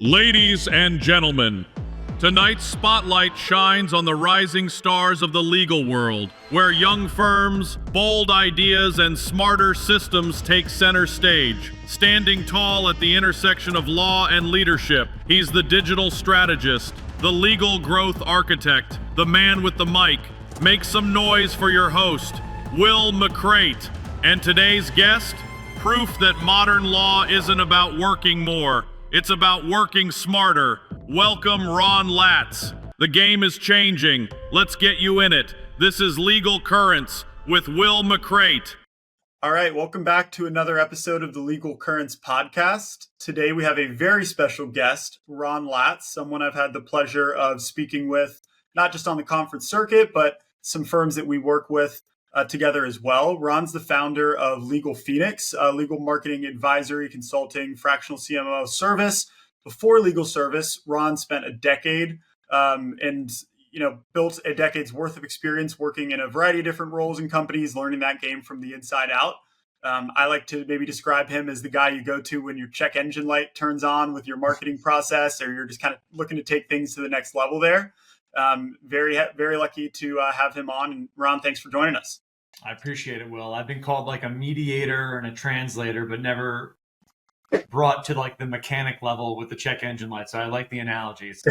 Ladies and gentlemen, tonight's spotlight shines on the rising stars of the legal world, where young firms, bold ideas, and smarter systems take center stage. Standing tall at the intersection of law and leadership, he's the digital strategist, the legal growth architect, the man with the mic. Make some noise for your host, Will McCreight. And today's guest, proof that modern law isn't about working more. It's about working smarter. Welcome, Ron Latz. The game is changing. Let's get you in it. This is Legal Currents with Will McCreight. All right, welcome back to another episode of the Legal Currents podcast. Today we have a very special guest, Ron Latz, someone I've had the pleasure of speaking with, not just on the conference circuit, but some firms that we work with together as well. Ron's the founder of Legal Phoenix, legal marketing advisory consulting fractional CMO service. Before legal service, Ron spent a decade and built a decade's worth of experience working in a variety of different roles in companies, learning that game from the inside out. I like to maybe describe him as the guy you go to when your check engine light turns on with your marketing process, or you're just kind of looking to take things to the next level there. Very lucky to have him on. And Ron, thanks for joining us. I appreciate it, Will. I've been called like a mediator and a translator, but never brought to like the mechanic level with the check engine light. So I like the analogies.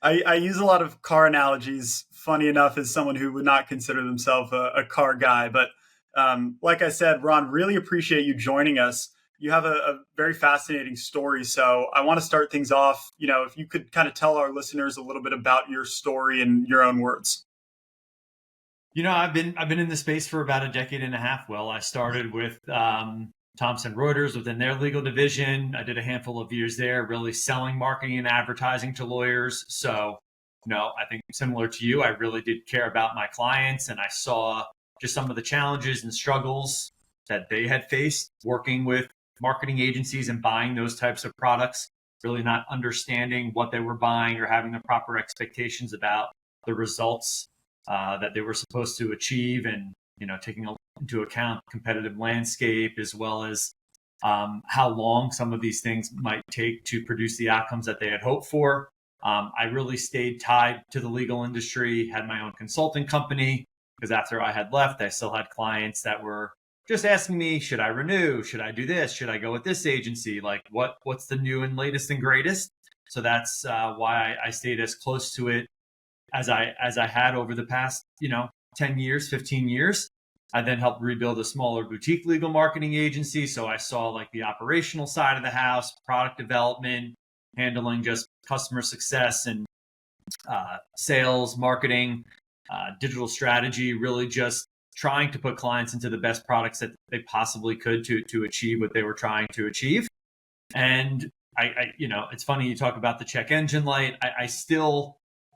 I use a lot of car analogies, funny enough, as someone who would not consider themselves a car guy. But like I said, Ron, really appreciate you joining us. You have a very fascinating story. So I want to start things off. If you could kind of tell our listeners a little bit about your story in your own words. I've been in the space for about a decade and a half. Well, I started with Thomson Reuters within their legal division. I did a handful of years there, really selling marketing and advertising to lawyers. So, I think similar to you, I really did care about my clients, and I saw just some of the challenges and struggles that they had faced working with marketing agencies and buying those types of products, really not understanding what they were buying or having the proper expectations about the results that they were supposed to achieve, and taking into account competitive landscape as well as how long some of these things might take to produce the outcomes that they had hoped for. I really stayed tied to the legal industry, had my own consulting company, because after I had left, I still had clients that were just asking me, should I renew? Should I do this? Should I go with this agency? Like what's the new and latest and greatest? So that's why I stayed as close to it as I had over the past, 10 years, 15 years. I then helped rebuild a smaller boutique legal marketing agency. So I saw like the operational side of the house, product development, handling just customer success and sales, marketing, digital strategy, really just trying to put clients into the best products that they possibly could to achieve what they were trying to achieve. And I it's funny you talk about the check engine light.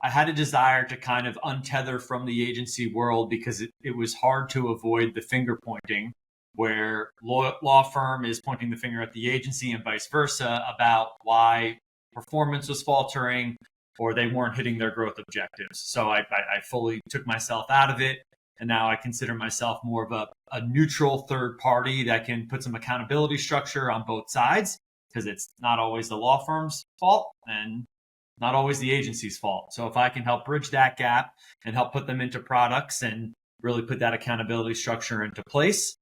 I had a desire to kind of untether from the agency world because it was hard to avoid the finger pointing, where law firm is pointing the finger at the agency and vice versa about why performance was faltering or they weren't hitting their growth objectives. So I fully took myself out of it. And now I consider myself more of a neutral third party that can put some accountability structure on both sides, because it's not always the law firm's fault and not always the agency's fault. So if I can help bridge that gap and help put them into products and really put that accountability structure into place,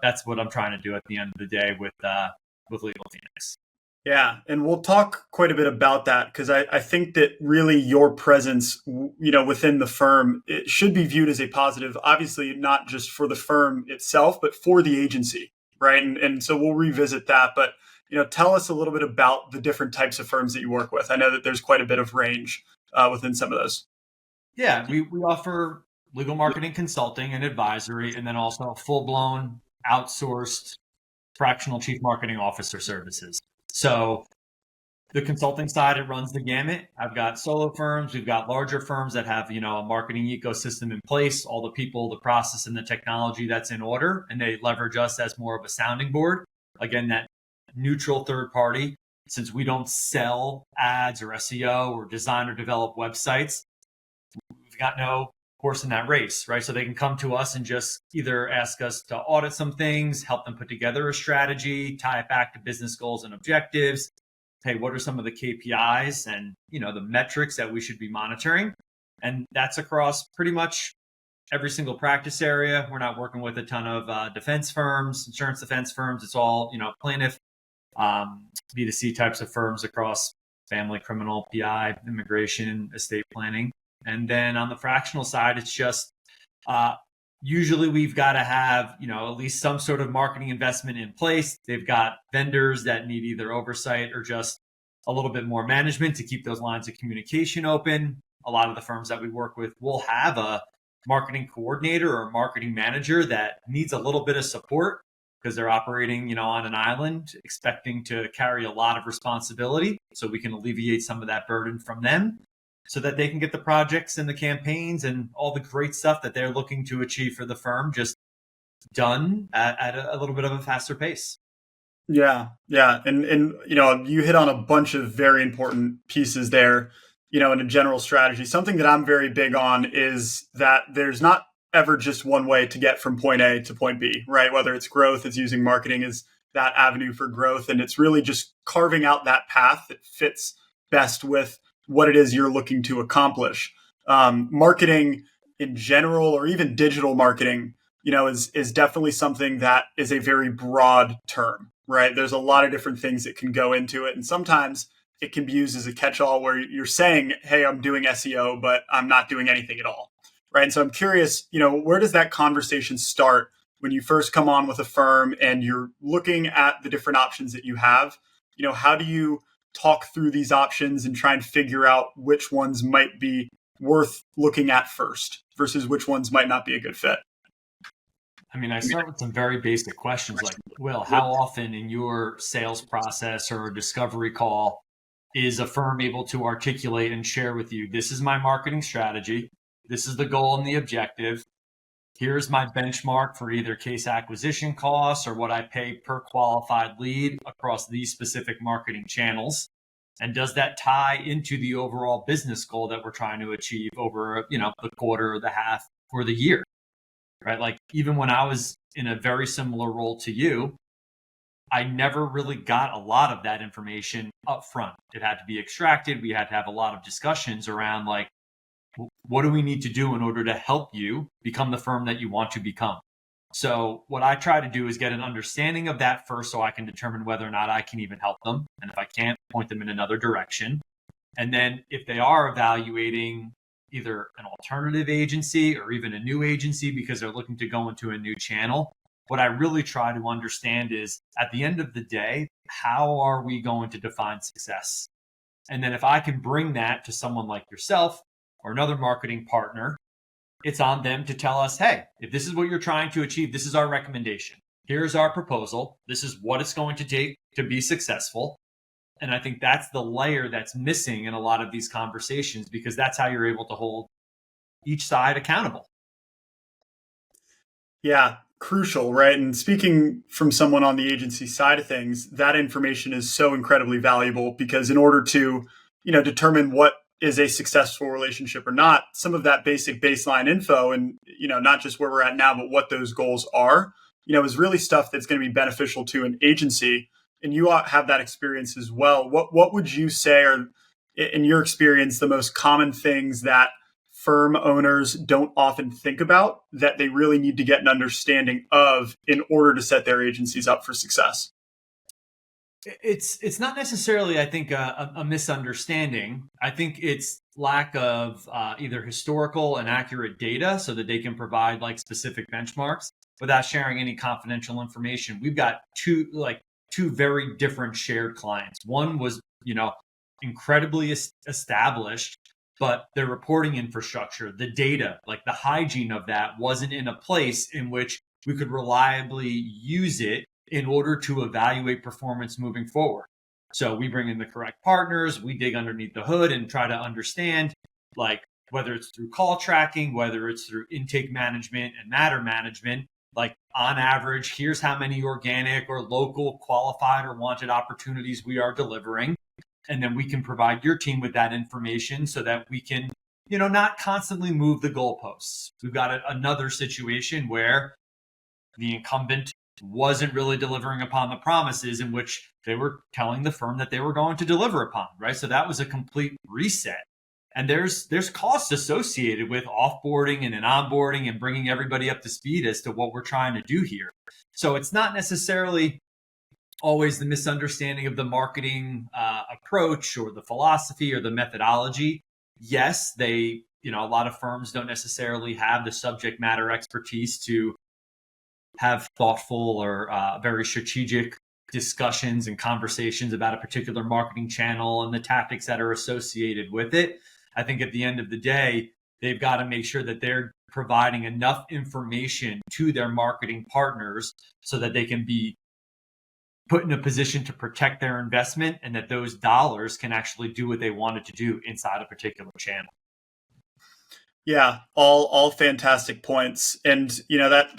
that's what I'm trying to do at the end of the day with Legal Phoenix. Yeah, and we'll talk quite a bit about that, because I think that really your presence, within the firm, it should be viewed as a positive, obviously not just for the firm itself, but for the agency, right? And so we'll revisit that, but tell us a little bit about the different types of firms that you work with. I know that there's quite a bit of range within some of those. Yeah, we offer legal marketing consulting and advisory, and then also full-blown outsourced fractional chief marketing officer services. So the consulting side, it runs the gamut. I've got solo firms. We've got larger firms that have, a marketing ecosystem in place, all the people, the process, and the technology that's in order, and they leverage us as more of a sounding board. Again, that neutral third party, since we don't sell ads or SEO or design or develop websites, we've got no horse in that race, right? So they can come to us and just either ask us to audit some things, help them put together a strategy, tie it back to business goals and objectives, hey, what are some of the KPIs and, the metrics that we should be monitoring? And that's across pretty much every single practice area. We're not working with a ton of defense firms, insurance defense firms. It's all, plaintiff, B2C types of firms across family, criminal, PI, immigration, estate planning. And then on the fractional side, it's just usually we've got to have, at least some sort of marketing investment in place. They've got vendors that need either oversight or just a little bit more management to keep those lines of communication open. A lot of the firms that we work with will have a marketing coordinator or a marketing manager that needs a little bit of support because they're operating, on an island, expecting to carry a lot of responsibility. So we can alleviate some of that burden from them so that they can get the projects and the campaigns and all the great stuff that they're looking to achieve for the firm just done at a little bit of a faster pace. Yeah. And you hit on a bunch of very important pieces there, in a general strategy. Something that I'm very big on is that there's not ever just one way to get from point A to point B, right? Whether it's growth, it's using marketing as that avenue for growth. And it's really just carving out that path that fits best with what it is you're looking to accomplish. Marketing in general, or even digital marketing, is definitely something that is a very broad term, right? There's a lot of different things that can go into it. And sometimes it can be used as a catch-all where you're saying, hey, I'm doing SEO, but I'm not doing anything at all, right? And so I'm curious, where does that conversation start when you first come on with a firm and you're looking at the different options that you have? How do you talk through these options and try and figure out which ones might be worth looking at first versus which ones might not be a good fit? I start with some very basic questions like, Will, how often in your sales process or discovery call is a firm able to articulate and share with you, this is my marketing strategy, this is the goal and the objective, here's my benchmark for either case acquisition costs or what I pay per qualified lead across these specific marketing channels? And does that tie into the overall business goal that we're trying to achieve over, the quarter or the half or the year, right? Like even when I was in a very similar role to you, I never really got a lot of that information up front. It had to be extracted. We had to have a lot of discussions around like, what do we need to do in order to help you become the firm that you want to become? So what I try to do is get an understanding of that first so I can determine whether or not I can even help them. And if I can't, point them in another direction. And then if they are evaluating either an alternative agency or even a new agency because they're looking to go into a new channel, what I really try to understand is at the end of the day, how are we going to define success? And then if I can bring that to someone like yourself or another marketing partner, it's on them to tell us, hey, if this is what you're trying to achieve, this is our recommendation. Here's our proposal. This is what it's going to take to be successful. And I think that's the layer that's missing in a lot of these conversations because that's how you're able to hold each side accountable. Yeah, crucial, right? And speaking from someone on the agency side of things, that information is so incredibly valuable because in order to, determine what is a successful relationship or not, some of that basic baseline info and, not just where we're at now, but what those goals are, is really stuff that's going to be beneficial to an agency. And you have that experience as well. What would you say are, in your experience, the most common things that firm owners don't often think about that they really need to get an understanding of in order to set their agencies up for success? It's not necessarily, I think, a misunderstanding. I think it's lack of either historical and accurate data so that they can provide like specific benchmarks without sharing any confidential information. We've got two very different shared clients. One was, incredibly established, but their reporting infrastructure, the data, like the hygiene of that wasn't in a place in which we could reliably use it in order to evaluate performance moving forward. So we bring in the correct partners, we dig underneath the hood and try to understand, like whether it's through call tracking, whether it's through intake management and matter management, like on average, here's how many organic or local qualified or wanted opportunities we are delivering. And then we can provide your team with that information so that we can, not constantly move the goalposts. We've got another situation where the incumbent wasn't really delivering upon the promises in which they were telling the firm that they were going to deliver upon, right? So that was a complete reset. And there's costs associated with offboarding and onboarding and bringing everybody up to speed as to what we're trying to do here. So it's not necessarily always the misunderstanding of the marketing approach or the philosophy or the methodology. Yes, a lot of firms don't necessarily have the subject matter expertise to have thoughtful or very strategic discussions and conversations about a particular marketing channel and the tactics that are associated with it. I think at the end of the day, they've got to make sure that they're providing enough information to their marketing partners so that they can be put in a position to protect their investment and that those dollars can actually do what they wanted to do inside a particular channel. Yeah, all fantastic points. And, that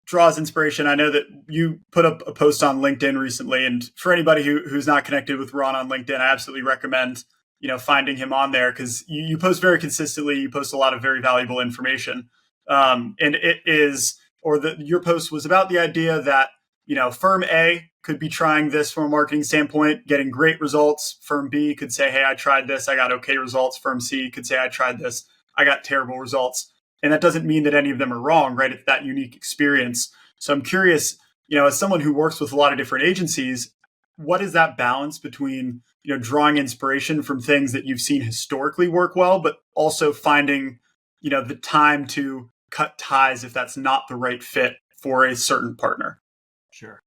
draws inspiration. I know that you put up a post on LinkedIn recently, and for anybody who's not connected with Ron on LinkedIn, I absolutely recommend, finding him on there because you post very consistently. You post a lot of very valuable information. And your post was about the idea that, firm A could be trying this from a marketing standpoint, getting great results. Firm B could say, hey, I tried this, I got okay results. Firm C could say, I tried this, I got terrible results. And that doesn't mean that any of them are wrong, right? It's that unique experience. So I'm curious, as someone who works with a lot of different agencies, what is that balance between, drawing inspiration from things that you've seen historically work well, but also finding, the time to cut ties if that's not the right fit for a certain partner? Sure.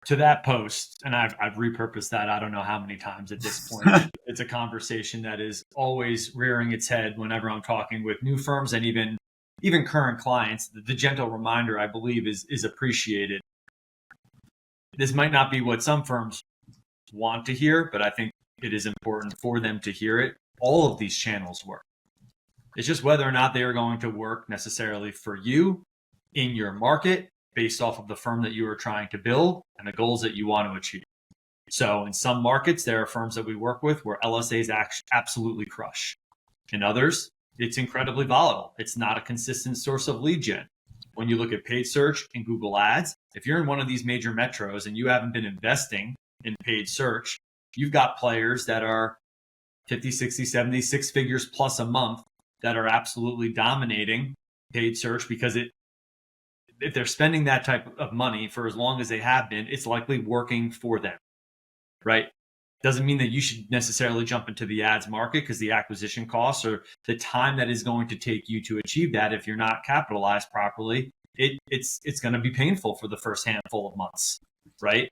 To that post, and I've repurposed that I don't know how many times at this point. It's a conversation that is always rearing its head whenever I'm talking with new firms and even current clients. The gentle reminder, I believe, is appreciated. This might not be what some firms want to hear, but I think it is important for them to hear it. All of these channels work. It's just whether or not they are going to work necessarily for you in your market based off of the firm that you are trying to build and the goals that you want to achieve. So in some markets, there are firms that we work with where LSAs absolutely crush. In others, it's incredibly volatile. It's not a consistent source of lead gen. When you look at paid search and Google Ads, if you're in one of these major metros and you haven't been investing in paid search, you've got players that are 50, 60, 70, 6 figures plus a month that are absolutely dominating paid search because if they're spending that type of money for as long as they have been, it's likely working for them, right? Doesn't mean that you should necessarily jump into the ads market because the acquisition costs or the time that is going to take you to achieve that, if you're not capitalized properly, it's going to be painful for the first handful of months, right?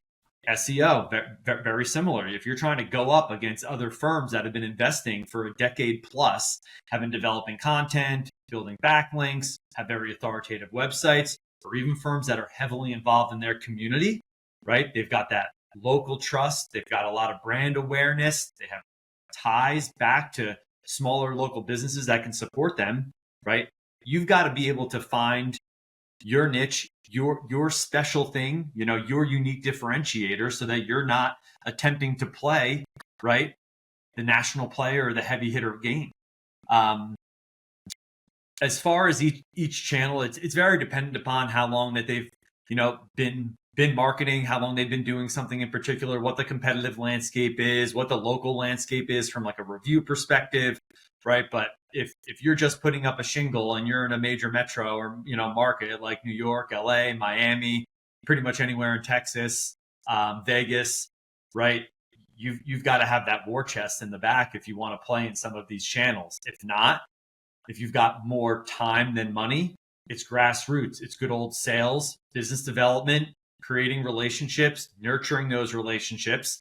SEO, very similar. If you're trying to go up against other firms that have been investing for a decade plus, have been developing content, building backlinks, have very authoritative websites, or even firms that are heavily involved in their community, right? They've got that local trust. They've got a lot of brand awareness. They have ties back to smaller local businesses that can support them, right? You've got to be able to find your niche, your special thing, your unique differentiator so that you're not attempting to play, right, the national player or the heavy hitter game. As far as each channel, it's very dependent upon how long that they've, been marketing, how long they've been doing something in particular, what the competitive landscape is, what the local landscape is from like a review perspective, right? But if you're just putting up a shingle and you're in a major metro or, market like New York, LA, Miami, pretty much anywhere in Texas, Vegas, right? You've got to have that war chest in the back if you want to play in some of these channels. If not, if you've got more time than money, it's grassroots. It's good old sales, business development, creating relationships, nurturing those relationships,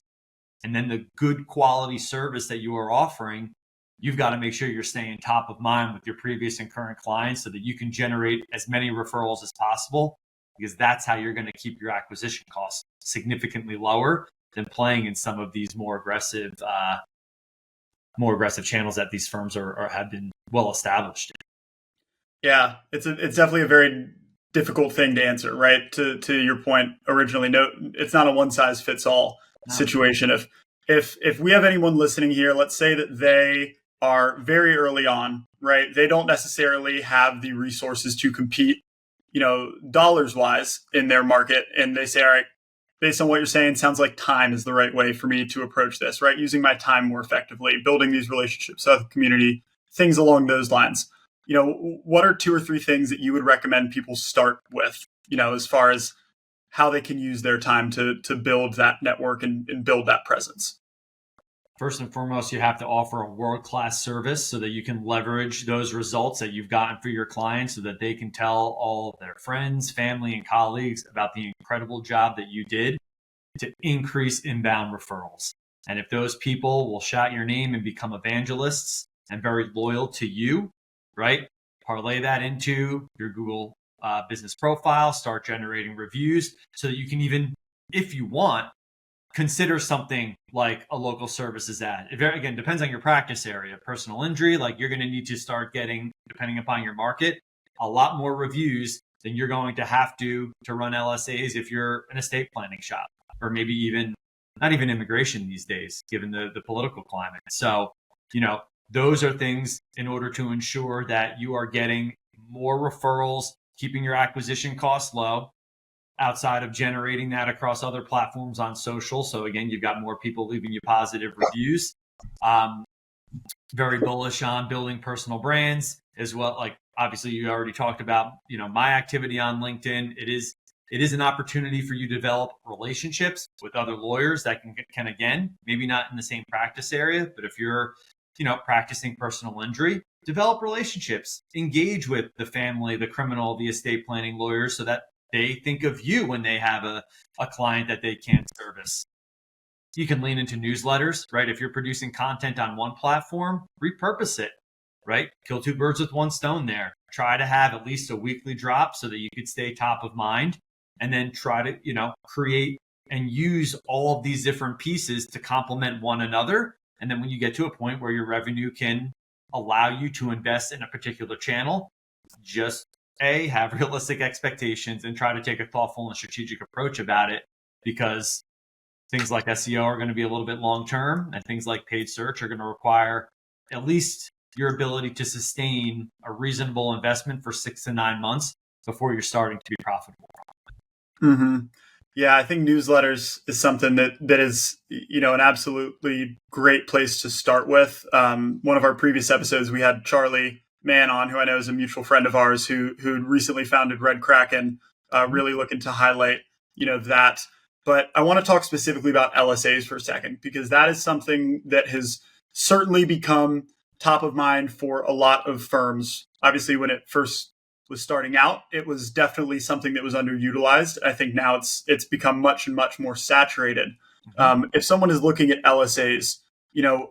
and then the good quality service that you are offering. You've got to make sure you're staying top of mind with your previous and current clients so that you can generate as many referrals as possible, because that's how you're going to keep your acquisition costs significantly lower than playing in some of these more aggressive channels that these firms have been well established in. Yeah, it's definitely a very difficult thing to answer, right? To your point originally, no, it's not a one size fits all situation. If we have anyone listening here, let's say that they are very early on, right? They don't necessarily have the resources to compete dollars wise in their market, and they say, all right, based on what you're saying, sounds like time is the right way for me to approach this, right? Using my time more effectively, building these relationships with the community, things along those lines. What are 2 or 3 things that you would recommend people start with, as far as how they can use their time to build that network and build that presence? First and foremost, you have to offer a world-class service so that you can leverage those results that you've gotten for your clients so that they can tell all of their friends, family, and colleagues about the incredible job that you did to increase inbound referrals. And if those people will shout your name and become evangelists and very loyal to you, right? Parlay that into your Google business profile, start generating reviews so that you can even, if you want, consider something like a local services ad. It again depends on your practice area. Personal injury, like you're going to need to start getting, depending upon your market, a lot more reviews than you're going to have to run LSAs if you're an estate planning shop, or maybe even not even immigration these days, given the political climate. So, those are things in order to ensure that you are getting more referrals, keeping your acquisition costs low, outside of generating that across other platforms on social. So again, you've got more people leaving you positive reviews. Very bullish on building personal brands as well. Like obviously you already talked about, my activity on LinkedIn. It is an opportunity for you to develop relationships with other lawyers that can again, maybe not in the same practice area, but if you're, practicing personal injury, develop relationships, engage with the family, the criminal, the estate planning lawyers so that they think of you when they have a client that they can't service. You can lean into newsletters, right? If you're producing content on one platform, repurpose it, right? Kill 2 birds with 1 stone there. Try to have at least a weekly drop so that you could stay top of mind, and then try to, create and use all of these different pieces to complement one another. And then when you get to a point where your revenue can allow you to invest in a particular channel, just have realistic expectations and try to take a thoughtful and strategic approach about it, because things like SEO are going to be a little bit long-term, and things like paid search are going to require at least your ability to sustain a reasonable investment for 6 to 9 months before you're starting to be profitable. Mm-hmm. Yeah, I think newsletters is something that is, an absolutely great place to start with. One of our previous episodes, we had Charlie Mann on, who I know is a mutual friend of ours who recently founded Red Kraken, really looking to highlight, that. But I want to talk specifically about LSAs for a second, because that is something that has certainly become top of mind for a lot of firms. Obviously, when it first was starting out, it was definitely something that was underutilized. I think now it's become much and much more saturated. If someone is looking at LSAs,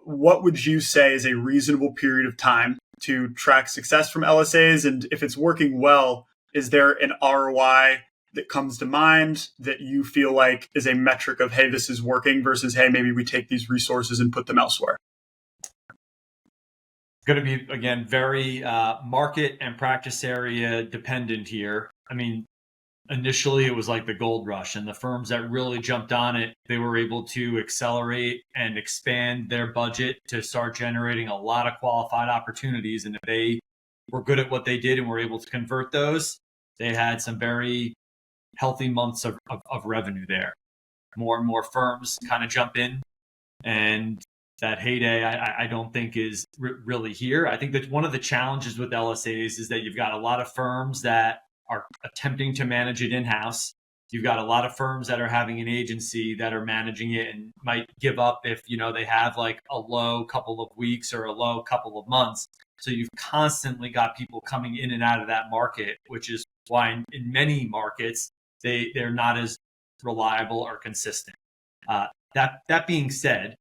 what would you say is a reasonable period of time to track success from LSAs? And if it's working well, is there an ROI that comes to mind that you feel like is a metric of, hey, this is working, versus, hey, maybe we take these resources and put them elsewhere? Going to be, again, very market and practice area dependent here. I mean, initially it was like the gold rush, and the firms that really jumped on it, they were able to accelerate and expand their budget to start generating a lot of qualified opportunities. And if they were good at what they did and were able to convert those, they had some very healthy months of revenue there. More and more firms kind of jump in, and that heyday, I don't think is really here. I think that one of the challenges with LSAs is that you've got a lot of firms that are attempting to manage it in-house. You've got a lot of firms that are having an agency that are managing it and might give up if, they have like a low couple of weeks or a low couple of months. So you've constantly got people coming in and out of that market, which is why in many markets, they're not as reliable or consistent. That being said,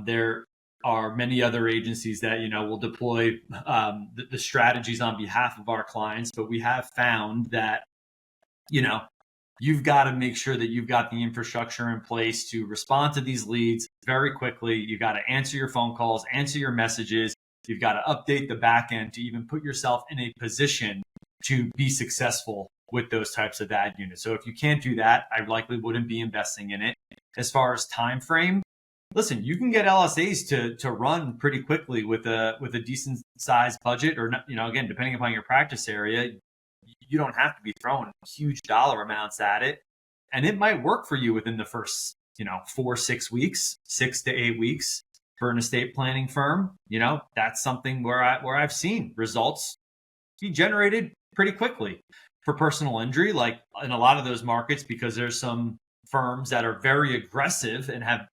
there are many other agencies that, will deploy the strategies on behalf of our clients. But we have found that, you've got to make sure that you've got the infrastructure in place to respond to these leads very quickly. You've got to answer your phone calls, answer your messages. You've got to update the back end to even put yourself in a position to be successful with those types of ad units. So if you can't do that, I likely wouldn't be investing in it. As far as time frame, listen, you can get LSAs to run pretty quickly with a decent sized budget, or again, depending upon your practice area, you don't have to be throwing huge dollar amounts at it. And it might work for you within the first, 4-6 weeks, 6 to 8 weeks for an estate planning firm. That's something where I've seen results be generated pretty quickly. For personal injury, like in a lot of those markets, because there's some firms that are very aggressive and have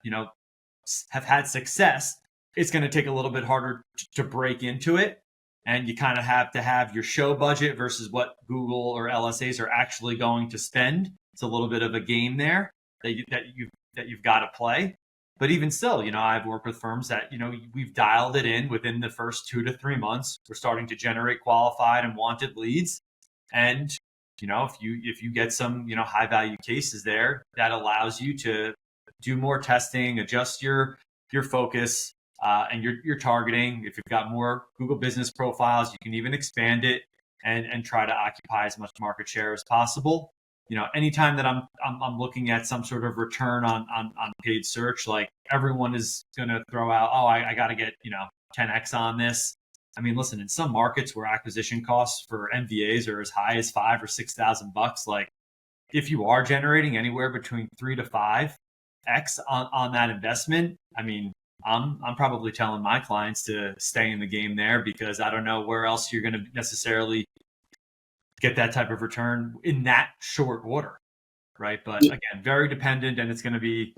had success, it's going to take a little bit harder to break into it. And you kind of have to have your show budget versus what Google or LSAs are actually going to spend. It's a little bit of a game there that you've got to play. But even still, I've worked with firms that, we've dialed it in within the first 2 to 3 months. We're starting to generate qualified and wanted leads. And, if you get some, high value cases there, that allows you to do more testing, adjust your focus and your targeting. If you've got more Google business profiles, you can even expand it and try to occupy as much market share as possible. Anytime that I'm looking at some sort of return on paid search, like everyone is going to throw out, I got to get 10x on this. I mean, listen, in some markets where acquisition costs for MVAs are as high as $5,000 or $6,000, like if you are generating anywhere between 3 to 5x on that investment, I mean, I'm probably telling my clients to stay in the game there, because I don't know where else you're going to necessarily get that type of return in that short order, right? But again, very dependent, and it's going to be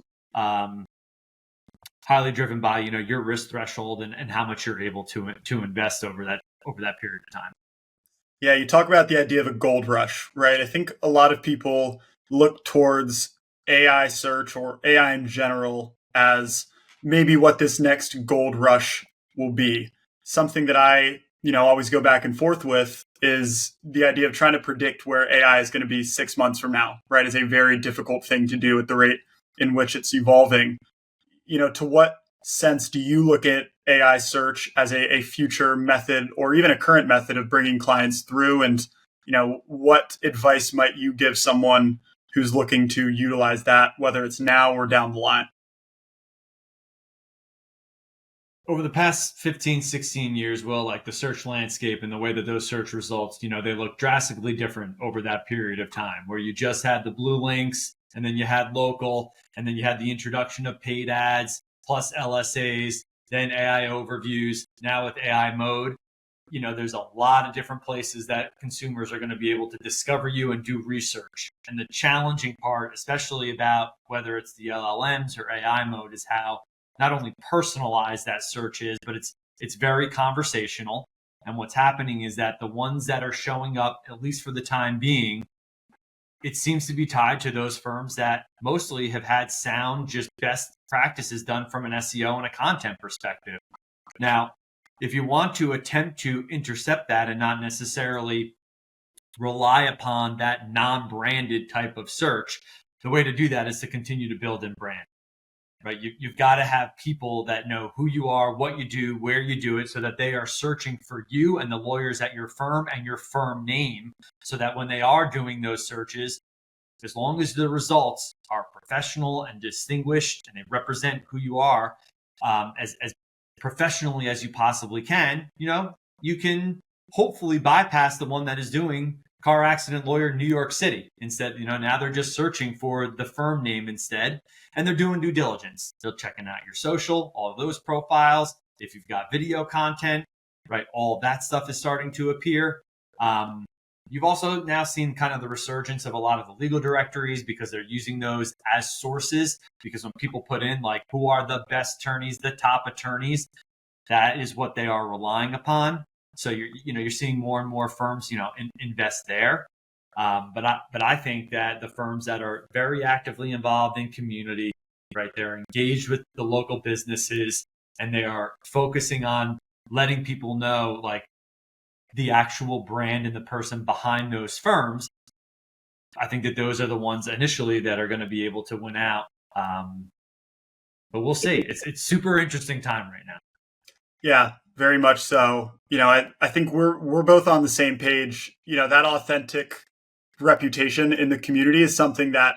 highly driven by your risk threshold and how much you're able to invest over that period of time. Yeah, you talk about the idea of a gold rush, right? I think a lot of people look towards AI search or AI in general as maybe what this next gold rush will be. Something that I always go back and forth with is the idea of trying to predict where AI is going to be 6 months from now, right? Is a very difficult thing to do at the rate in which it's evolving. To what sense do you look at AI search as a future method or even a current method of bringing clients through? And, what advice might you give someone who's looking to utilize that, whether it's now or down the line? Over the past 15, 16 years, like the search landscape and the way that those search results, they look drastically different over that period of time, where you just had the blue links, and then you had local, and then you had the introduction of paid ads plus LSAs, then AI overviews. Now with AI mode, there's a lot of different places that consumers are going to be able to discover you and do research. And the challenging part, especially about whether it's the LLMs or AI mode, is how not only personalized that search is, but it's very conversational. And what's happening is that the ones that are showing up, at least for the time being, it seems to be tied to those firms that mostly have had sound, just best practices done from an SEO and a content perspective. Now, if you want to attempt to intercept that and not necessarily rely upon that non-branded type of search, the way to do that is to continue to build in brand. Right? You've got to have people that know who you are, what you do, where you do it, so that they are searching for you and the lawyers at your firm and your firm name, so that when they are doing those searches, as long as the results are professional and distinguished and they represent who you are as professionally as you possibly can, you can hopefully bypass the one that is doing car accident lawyer New York City instead. Now they're just searching for the firm name instead, and they're doing due diligence. They're checking out your social, all of those profiles. If you've got video content, right, all of that stuff is starting to appear. You've also now seen kind of the resurgence of a lot of the legal directories, because they're using those as sources. Because when people put in like, who are the best attorneys, the top attorneys, that is what they are relying upon. So you're seeing more and more firms, invest there. But I think that the firms that are very actively involved in community, right, they're engaged with the local businesses, and they are focusing on letting people know like the actual brand and the person behind those firms. I think that those are the ones initially that are going to be able to win out. But we'll see. It's super interesting time right now. Yeah, very much so. I think we're both on the same page. That authentic reputation in the community is something that,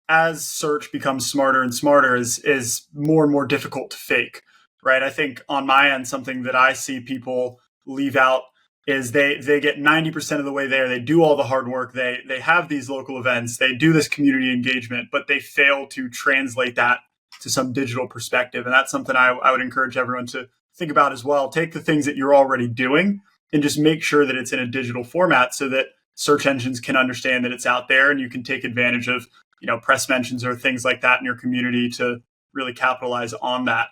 as search becomes smarter and smarter, is more and more difficult to fake, right? I think on my end, something that I see people leave out is they get 90% of the way there. They do all the hard work. They have these local events. They do this community engagement, but they fail to translate that to some digital perspective. And that's something I would encourage everyone to think about as well. Take the things that you're already doing and just make sure that it's in a digital format so that search engines can understand that it's out there, and you can take advantage of, press mentions or things like that in your community to really capitalize on that.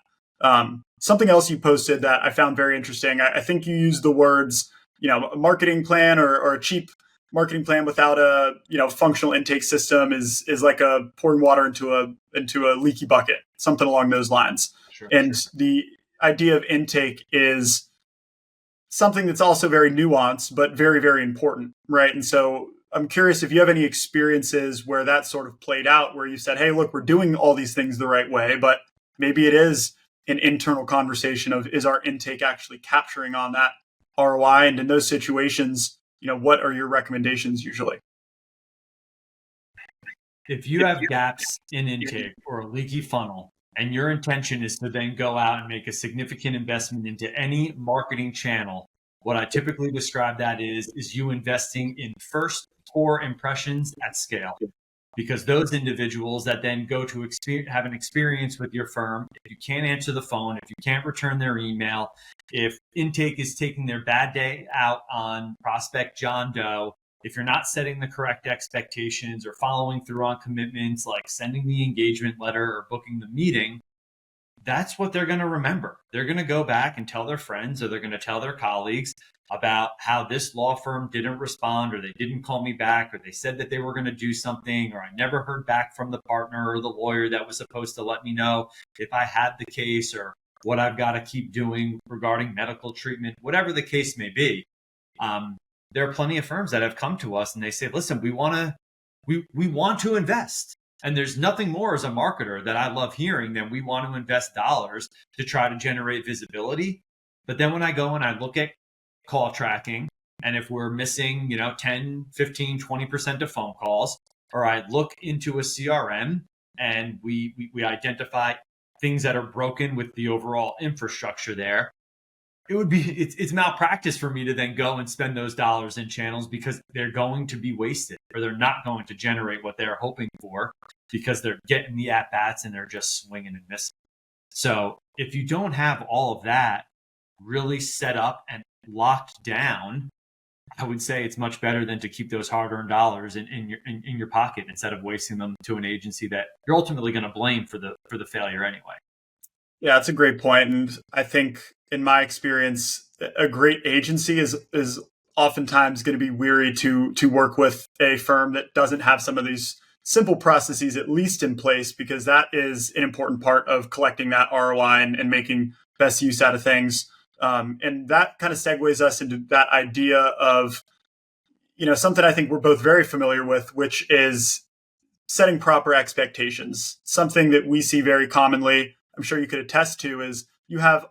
Something else you posted that I found very interesting. I think you used the words, a marketing plan or a cheap marketing plan without a, functional intake system is like a pouring water into a leaky bucket, something along those lines. Sure, and sure. The idea of intake is something that's also very nuanced, but very, very important, right? And so I'm curious if you have any experiences where that sort of played out, where you said, hey, look, we're doing all these things the right way, but maybe it is an internal conversation of, is our intake actually capturing on that ROI? And in those situations, what are your recommendations usually? If you have gaps in intake or a leaky funnel, and your intention is to then go out and make a significant investment into any marketing channel, what I typically describe that is you investing in first pour impressions at scale. Because those individuals that then go to have an experience with your firm, if you can't answer the phone, if you can't return their email, if intake is taking their bad day out on prospect John Doe, if you're not setting the correct expectations or following through on commitments like sending the engagement letter or booking the meeting, that's what they're going to remember. They're going to go back and tell their friends, or they're going to tell their colleagues about how this law firm didn't respond, or they didn't call me back, or they said that they were going to do something, or I never heard back from the partner or the lawyer that was supposed to let me know if I had the case, or what I've got to keep doing regarding medical treatment, whatever the case may be. There are plenty of firms that have come to us and they say, listen, we want to invest. And there's nothing more as a marketer that I love hearing than we want to invest dollars to try to generate visibility. But then when I go and I look at call tracking, and if we're missing, 10, 15, 20% of phone calls, or I look into a CRM and we identify things that are broken with the overall infrastructure there, it's malpractice for me to then go and spend those dollars in channels, because they're going to be wasted, or they're not going to generate what they're hoping for, because they're getting the at-bats and they're just swinging and missing. So if you don't have all of that really set up and locked down, I would say it's much better than to keep those hard-earned dollars in your pocket instead of wasting them to an agency that you're ultimately going to blame for the failure anyway. Yeah, that's a great point. And I think in my experience, a great agency is oftentimes going to be weary to work with a firm that doesn't have some of these simple processes at least in place, because that is an important part of collecting that ROI and making best use out of things. And that kind of segues us into that idea of, something I think we're both very familiar with, which is setting proper expectations. Something that we see very commonly, I'm sure you could attest to, is you have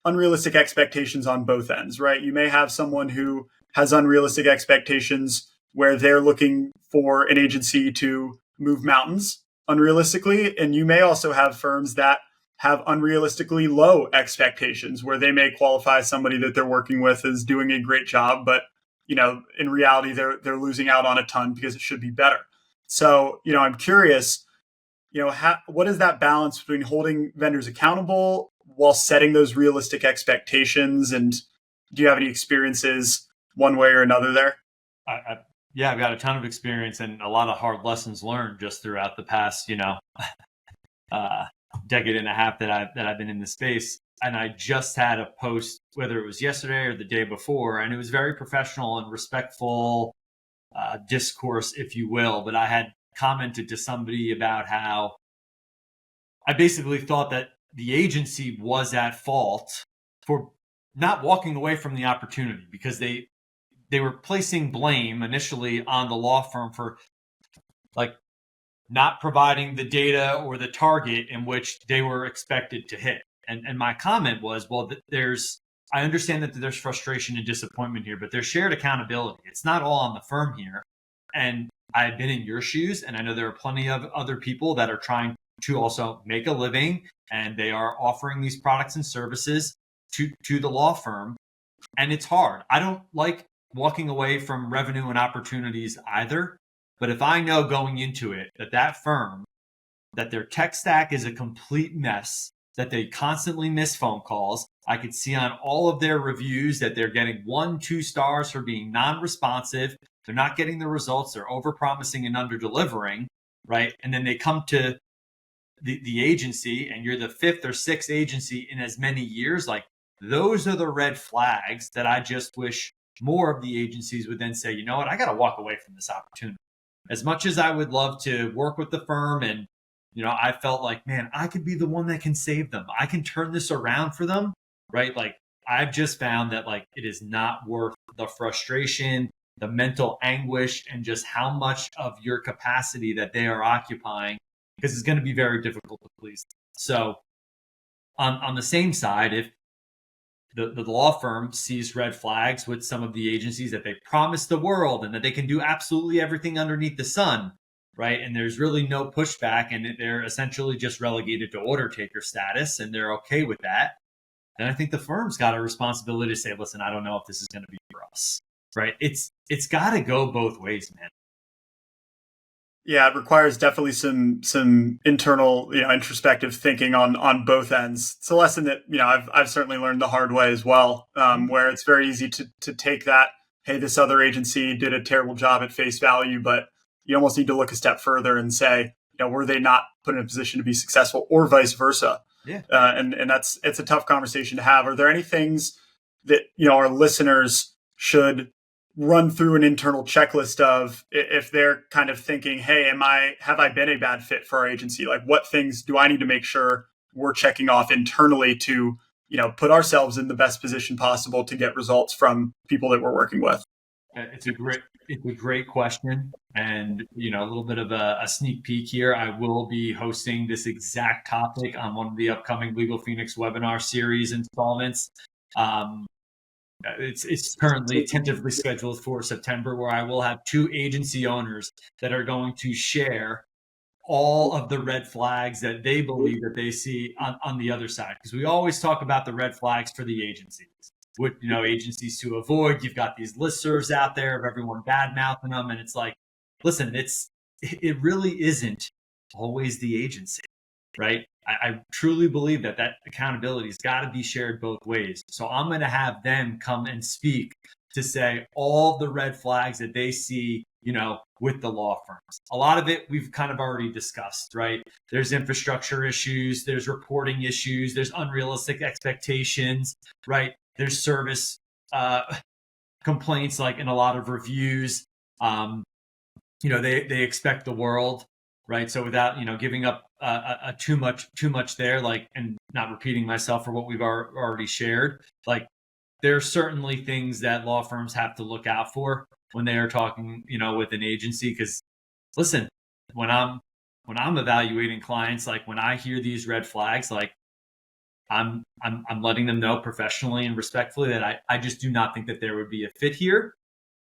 unrealistic expectations on both ends, right? You may have someone who has unrealistic expectations where they're looking for an agency to move mountains unrealistically. And you may also have firms that have unrealistically low expectations where they may qualify somebody that they're working with as doing a great job, but in reality, they're losing out on a ton because it should be better. So, I'm curious, what is that balance between holding vendors accountable while setting those realistic expectations? And do you have any experiences one way or another there? Yeah, I've got a ton of experience and a lot of hard lessons learned just throughout the past, decade and a half that I've been in the space. And I just had a post, whether it was yesterday or the day before, and it was very professional and respectful discourse, if you will. But I had commented to somebody about how I basically thought that the agency was at fault for not walking away from the opportunity, because they were placing blame initially on the law firm for not providing the data or the target in which they were expected to hit. And my comment was, well, I understand that there's frustration and disappointment here, but there's shared accountability. It's not all on the firm here. And I've been in your shoes, and I know there are plenty of other people that are trying to also make a living, and they are offering these products and services to the law firm. And it's hard. I don't like walking away from revenue and opportunities either. But if I know going into it that firm, that their tech stack is a complete mess, that they constantly miss phone calls, I could see on all of their reviews that they're getting 1-2 stars for being non-responsive. They're not getting the results. They're over-promising and under-delivering, right? And then they come to the agency and you're the 5th or 6th agency in as many years. Like, those are the red flags that I just wish more of the agencies would then say, you know what, I got to walk away from this opportunity. As much as I would love to work with the firm and, I felt like, man, I could be the one that can save them. I can turn this around for them, right? Like, I've just found that like it is not worth the frustration, the mental anguish, and just how much of your capacity that they are occupying, because it's going to be very difficult to please them. So on the same side, if the law firm sees red flags with some of the agencies that they promise the world and that they can do absolutely everything underneath the sun, right? And there's really no pushback and they're essentially just relegated to order taker status and they're okay with that, then I think the firm's got a responsibility to say, listen, I don't know if this is going to be for us, right? It's got to go both ways, man. Yeah, it requires definitely some internal, introspective thinking on both ends. It's a lesson that, I've certainly learned the hard way as well, where it's very easy to take that, hey, this other agency did a terrible job at face value, but you almost need to look a step further and say, were they not put in a position to be successful, or vice versa? Yeah. And it's a tough conversation to have. Are there any things that, our listeners should run through an internal checklist of, if they're kind of thinking, hey, have I been a bad fit for our agency? Like, what things do I need to make sure we're checking off internally to, put ourselves in the best position possible to get results from people that we're working with? It's a great question. And, a little bit of a sneak peek here. I will be hosting this exact topic on one of the upcoming Legal Phoenix webinar series installments. It's currently tentatively scheduled for September, where I will have 2 agency owners that are going to share all of the red flags that they believe that they see on the other side. Because we always talk about the red flags for the agencies. What, agencies to avoid. You've got these listservs out there of everyone bad mouthing them. And it's like, listen, it really isn't always the agency, right? I truly believe that accountability has got to be shared both ways. So I'm going to have them come and speak to say all the red flags that they see, with the law firms. A lot of it we've kind of already discussed, right? There's infrastructure issues, there's reporting issues, there's unrealistic expectations, right? There's service complaints, like in a lot of reviews. They expect the world, right? So without giving up too much there, like, and not repeating myself for what we've already shared, like, there are certainly things that law firms have to look out for when they are talking, with an agency. Because listen, when I'm evaluating clients, like, when I hear these red flags, like, I'm letting them know professionally and respectfully that I just do not think that there would be a fit here,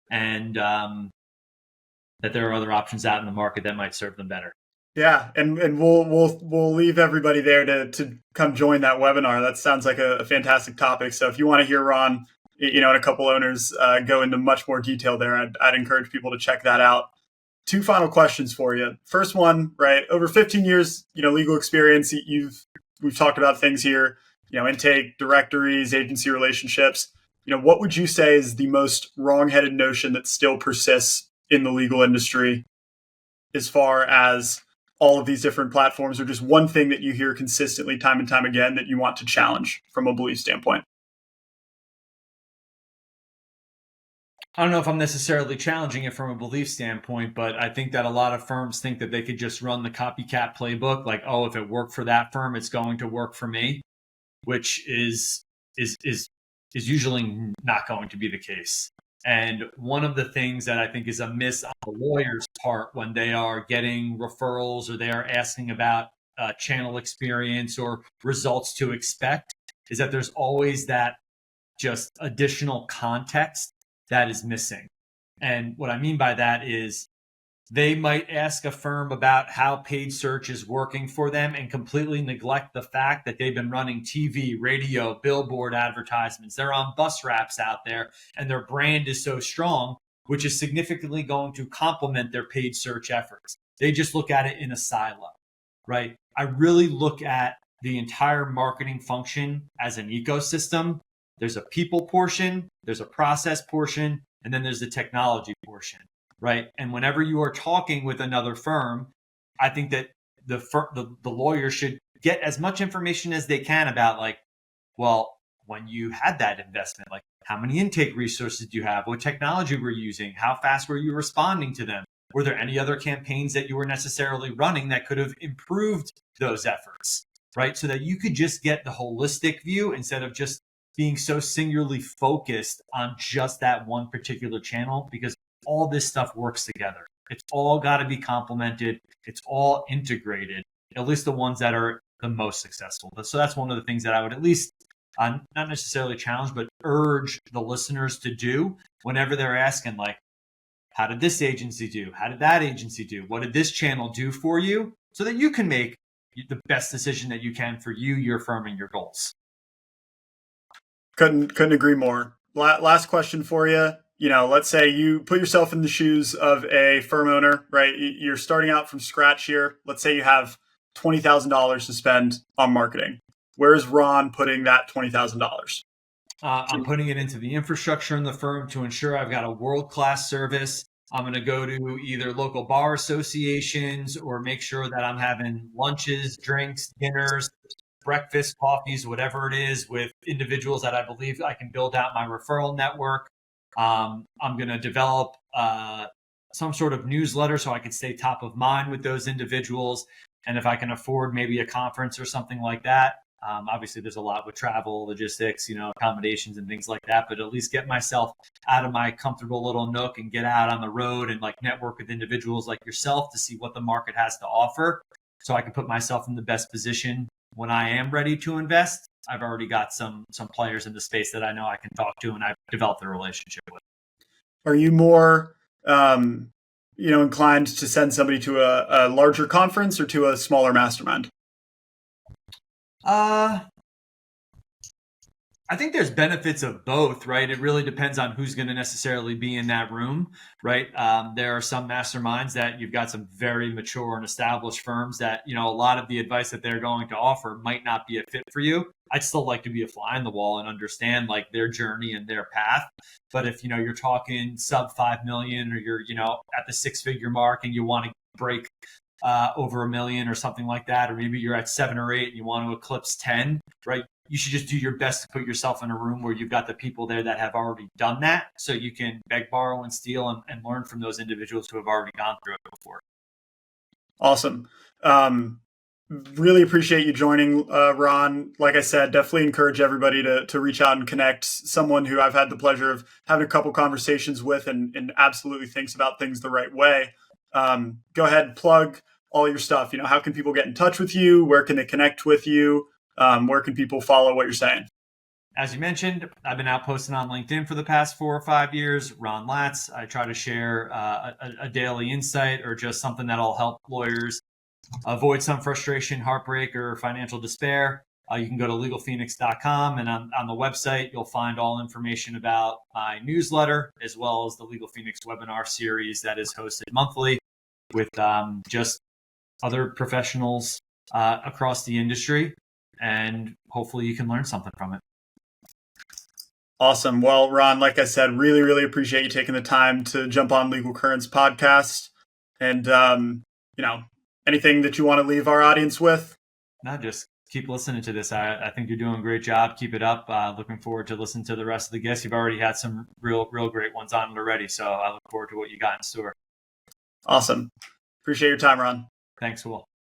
and that there are other options out in the market that might serve them better. Yeah, and we'll leave everybody there to come join that webinar. That sounds like a fantastic topic. So if you want to hear Ron, and a couple owners go into much more detail there, I'd encourage people to check that out. 2 final questions for you. First one, right? Over 15 years, legal experience. We've talked about things here, intake, directories, agency relationships. What would you say is the most wrong-headed notion that still persists in the legal industry, as far as all of these different platforms, or just one thing that you hear consistently time and time again that you want to challenge from a belief standpoint? I don't know if I'm necessarily challenging it from a belief standpoint, but I think that a lot of firms think that they could just run the copycat playbook, like, oh, if it worked for that firm, it's going to work for me, which is usually not going to be the case. And one of the things that I think is a miss on the lawyer's part when they are getting referrals or they are asking about channel experience or results to expect is that there's always that just additional context that is missing. And what I mean by that is They might ask a firm about how paid search is working for them and completely neglect the fact that they've been running TV, radio, billboard advertisements. They're on bus wraps out there, and their brand is so strong, which is significantly going to complement their paid search efforts. They just look at it in a silo, right? I really look at the entire marketing function as an ecosystem. There's a people portion, there's a process portion, and then there's the technology portion, right? And whenever you are talking with another firm, I think that the lawyer should get as much information as they can about, like, well, when you had that investment, like, how many intake resources do you have? What technology were you using? How fast were you responding to them? Were there any other campaigns that you were necessarily running that could have improved those efforts, right? So that you could just get the holistic view instead of just being so singularly focused on just that one particular channel, because all this stuff works together. It's all got to be complemented. It's all integrated, at least the ones that are the most successful. So that's one of the things that I would at least not necessarily challenge, but urge the listeners to do whenever they're asking, like, how did this agency do? How did that agency do? What did this channel do for you? So that you can make the best decision that you can for you, your firm, and your goals. Couldn't agree more. Last question for you. Let's say you put yourself in the shoes of a firm owner, right? You're starting out from scratch here. Let's say you have $20,000 to spend on marketing. Where's Ron putting that $20,000? I'm putting it into the infrastructure in the firm to ensure I've got a world-class service. I'm going to go to either local bar associations or make sure that I'm having lunches, drinks, dinners, breakfast, coffees, whatever it is, with individuals that I believe I can build out my referral network. I'm going to develop some sort of newsletter so I can stay top of mind with those individuals. And if I can afford maybe a conference or something like that, obviously there's a lot with travel, logistics, accommodations and things like that, but at least get myself out of my comfortable little nook and get out on the road and like network with individuals like yourself to see what the market has to offer, so I can put myself in the best position when I am ready to invest. I've already got some players in the space that I know I can talk to and I've developed a relationship with. Are you more inclined to send somebody to a larger conference or to a smaller mastermind? I think there's benefits of both, right? It really depends on who's going to necessarily be in that room, right? There are some masterminds that you've got some very mature and established firms that, a lot of the advice that they're going to offer might not be a fit for you. I'd still like to be a fly on the wall and understand like their journey and their path. But if, you're talking sub 5 million or you're, at the 6-figure mark and you want to break over $1 million or something like that, or maybe you're at 7 or 8 and you want to eclipse 10, right? You should just do your best to put yourself in a room where you've got the people there that have already done that, so you can beg, borrow, and steal and learn from those individuals who have already gone through it before. Awesome. Really appreciate you joining, Ron. Like I said, definitely encourage everybody to reach out and connect. Someone who I've had the pleasure of having a couple conversations with and absolutely thinks about things the right way. Go ahead, plug all your stuff. How can people get in touch with you? Where can they connect with you? Where can people follow what you're saying? As you mentioned, I've been out posting on LinkedIn for the past 4 or 5 years. Ron Latz. I try to share a daily insight or just something that'll help lawyers avoid some frustration, heartbreak, or financial despair. You can go to legalphoenix.com, and on the website, you'll find all information about my newsletter, as well as the Legal Phoenix webinar series that is hosted monthly with just other professionals across the industry. And hopefully you can learn something from it. Awesome. Well, Ron, like I said, really, really appreciate you taking the time to jump on Legal Currents podcast. And, anything that you want to leave our audience with? No, just keep listening to this. I think you're doing a great job. Keep it up. Looking forward to listening to the rest of the guests. You've already had some real great ones on it already. So I look forward to what you got in store. Awesome. Appreciate your time, Ron. Thanks, Will.